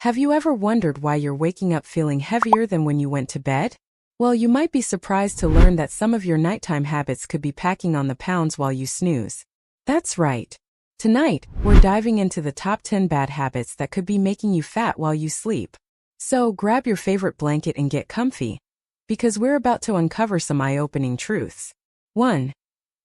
Have you ever wondered why you're waking up feeling heavier than when you went to bed? Well, you might be surprised to learn that some of your nighttime habits could be packing on the pounds while you snooze. That's right. Tonight, we're diving into the top 10 bad habits that could be making you fat while you sleep. So grab your favorite blanket and get comfy, because we're about to uncover some eye-opening truths. 1.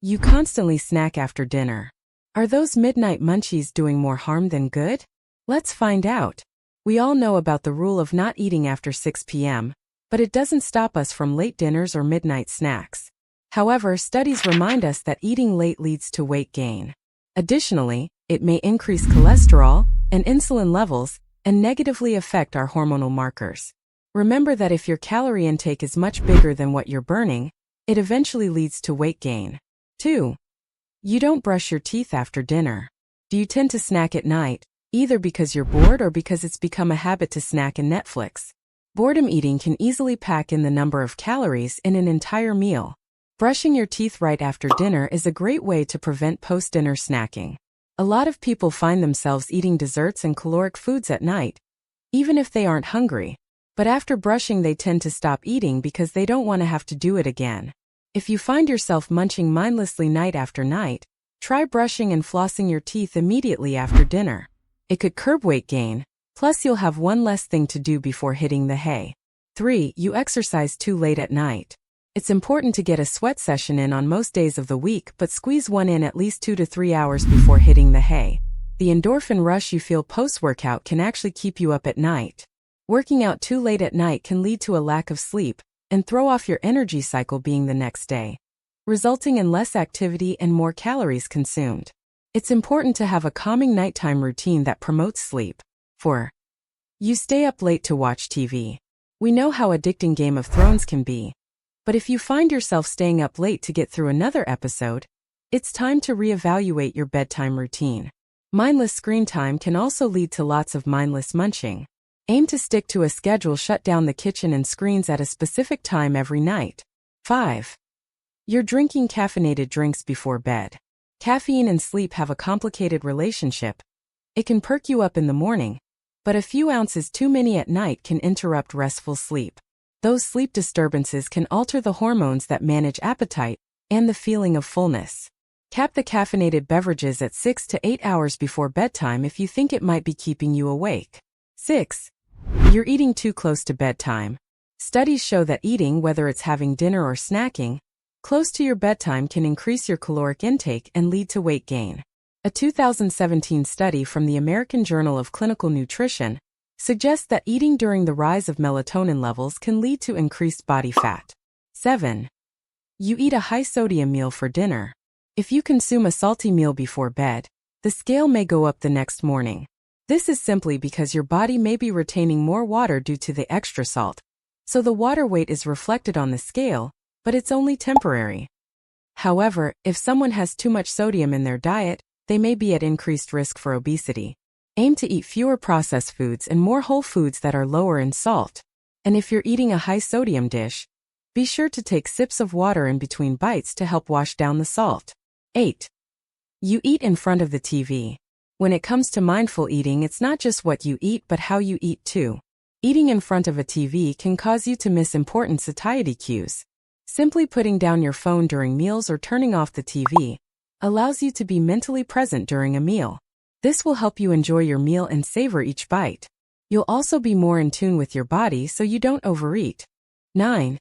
You constantly snack after dinner. Are those midnight munchies doing more harm than good? Let's find out. We all know about the rule of not eating after 6 p.m., but it doesn't stop us from late dinners or midnight snacks. However, studies remind us that eating late leads to weight gain. Additionally, it may increase cholesterol and insulin levels and negatively affect our hormonal markers. Remember that if your calorie intake is much bigger than what you're burning, it eventually leads to weight gain. 2. You don't brush your teeth after dinner. Do you tend to snack at night, either because you're bored or because it's become a habit to snack and Netflix? Boredom eating can easily pack in the number of calories in an entire meal. Brushing your teeth right after dinner is a great way to prevent post-dinner snacking. A lot of people find themselves eating desserts and caloric foods at night, even if they aren't hungry. But after brushing they tend to stop eating because they don't want to have to do it again. If you find yourself munching mindlessly night after night, try brushing and flossing your teeth immediately after dinner. It could curb weight gain, plus you'll have one less thing to do before hitting the hay. 3. You exercise too late at night. It's important to get a sweat session in on most days of the week, but squeeze one in at least 2 to 3 hours before hitting the hay. The endorphin rush you feel post-workout can actually keep you up at night. Working out too late at night can lead to a lack of sleep and throw off your energy cycle being the next day, resulting in less activity and more calories consumed. It's important to have a calming nighttime routine that promotes sleep. 4. You stay up late to watch TV. We know how addicting Game of Thrones can be, but if you find yourself staying up late to get through another episode, it's time to reevaluate your bedtime routine. Mindless screen time can also lead to lots of mindless munching. Aim to stick to a schedule, shut down the kitchen and screens at a specific time every night. 5. You're drinking caffeinated drinks before bed. Caffeine and sleep have a complicated relationship. It can perk you up in the morning, but a few ounces too many at night can interrupt restful sleep. Those sleep disturbances can alter the hormones that manage appetite and the feeling of fullness. Cap the caffeinated beverages at 6 to 8 hours before bedtime if you think it might be keeping you awake. 6. You're eating too close to bedtime. Studies show that eating, whether it's having dinner or snacking, close to your bedtime can increase your caloric intake and lead to weight gain. A 2017 study from the American Journal of Clinical Nutrition suggests that eating during the rise of melatonin levels can lead to increased body fat. 7. You eat a high-sodium meal for dinner. If you consume a salty meal before bed, the scale may go up the next morning. This is simply because your body may be retaining more water due to the extra salt, so the water weight is reflected on the scale, but it's only temporary. However, if someone has too much sodium in their diet, they may be at increased risk for obesity. Aim to eat fewer processed foods and more whole foods that are lower in salt. And if you're eating a high-sodium dish, be sure to take sips of water in between bites to help wash down the salt. 8. You eat in front of the TV. When it comes to mindful eating, it's not just what you eat but how you eat too. Eating in front of a TV can cause you to miss important satiety cues. Simply putting down your phone during meals or turning off the TV allows you to be mentally present during a meal. This will help you enjoy your meal and savor each bite. You'll also be more in tune with your body so you don't overeat. 9.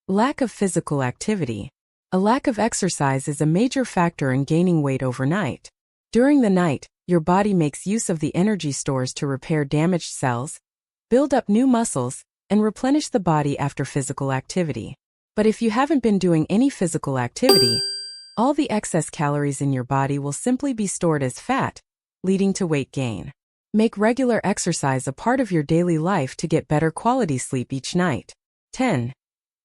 Lack of physical activity. A lack of exercise is a major factor in gaining weight overnight. During the night, your body makes use of the energy stores to repair damaged cells, build up new muscles, and replenish the body after physical activity. But if you haven't been doing any physical activity, all the excess calories in your body will simply be stored as fat, leading to weight gain. Make regular exercise a part of your daily life to get better quality sleep each night. 10.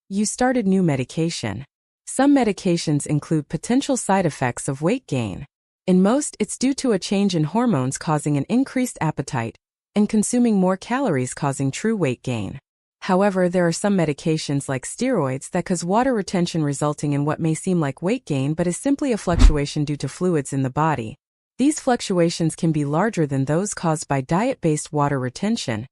You started new medication. Some medications include potential side effects of weight gain. In most, it's due to a change in hormones causing an increased appetite and consuming more calories causing true weight gain. However, there are some medications like steroids that cause water retention resulting in what may seem like weight gain but is simply a fluctuation due to fluids in the body. These fluctuations can be larger than those caused by diet-based water retention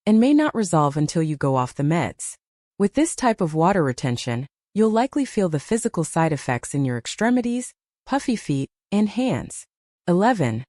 and may not resolve until you go off the meds. With this type of water retention, you'll likely feel the physical side effects in your extremities, puffy feet, and hands. 11.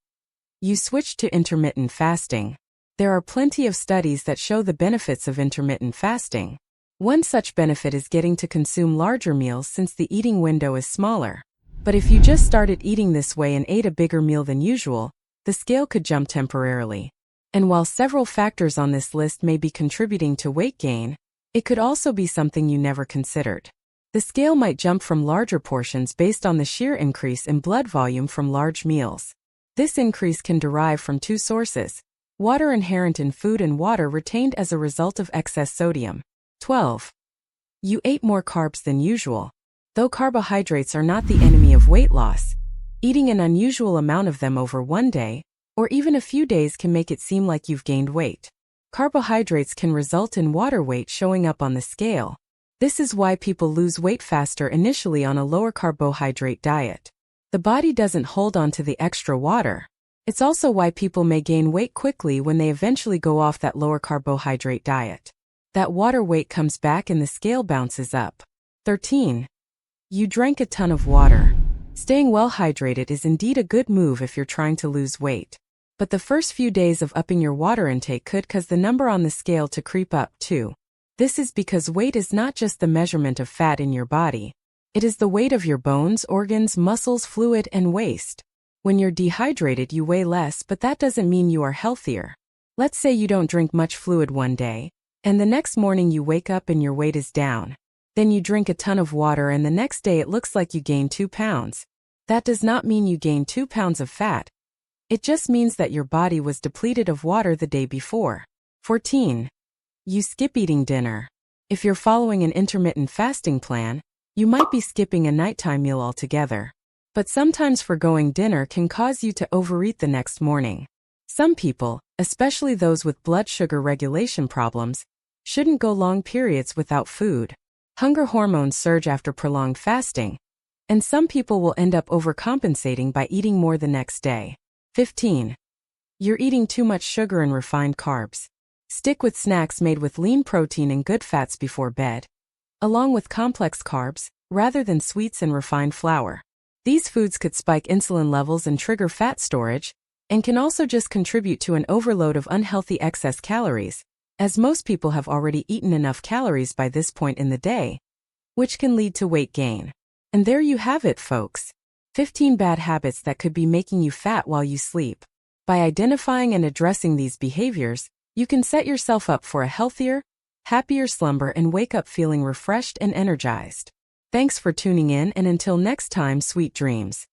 You switch to intermittent fasting. There are plenty of studies that show the benefits of intermittent fasting. One such benefit is getting to consume larger meals since the eating window is smaller. But if you just started eating this way and ate a bigger meal than usual, the scale could jump temporarily. And while several factors on this list may be contributing to weight gain, it could also be something you never considered. The scale might jump from larger portions based on the sheer increase in blood volume from large meals. This increase can derive from two sources: water inherent in food and water retained as a result of excess sodium. 12. You ate more carbs than usual. Though carbohydrates are not the enemy of weight loss, eating an unusual amount of them over one day, or even a few days, can make it seem like you've gained weight. Carbohydrates can result in water weight showing up on the scale. This is why people lose weight faster initially on a lower carbohydrate diet. The body doesn't hold on to the extra water. It's also why people may gain weight quickly when they eventually go off that lower carbohydrate diet. That water weight comes back and the scale bounces up. 13. You drank a ton of water. Staying well hydrated is indeed a good move if you're trying to lose weight. But the first few days of upping your water intake could cause the number on the scale to creep up too. This is because weight is not just the measurement of fat in your body. It is the weight of your bones, organs, muscles, fluid, and waste. When you're dehydrated, you weigh less, but that doesn't mean you are healthier. Let's say you don't drink much fluid one day, and the next morning you wake up and your weight is down. Then you drink a ton of water and the next day it looks like you gained 2 pounds. That does not mean you gained 2 pounds of fat. It just means that your body was depleted of water the day before. 14. You skip eating dinner. If you're following an intermittent fasting plan, you might be skipping a nighttime meal altogether. But sometimes foregoing dinner can cause you to overeat the next morning. Some people, especially those with blood sugar regulation problems, shouldn't go long periods without food. Hunger hormones surge after prolonged fasting, and some people will end up overcompensating by eating more the next day. 15. You're eating too much sugar and refined carbs. Stick with snacks made with lean protein and good fats before bed, along with complex carbs, rather than sweets and refined flour. These foods could spike insulin levels and trigger fat storage, and can also just contribute to an overload of unhealthy excess calories, as most people have already eaten enough calories by this point in the day, which can lead to weight gain. And there you have it, folks. 15 bad habits that could be making you fat while you sleep. By identifying and addressing these behaviors, you can set yourself up for a healthier, happier slumber and wake up feeling refreshed and energized. Thanks for tuning in, and until next time, sweet dreams.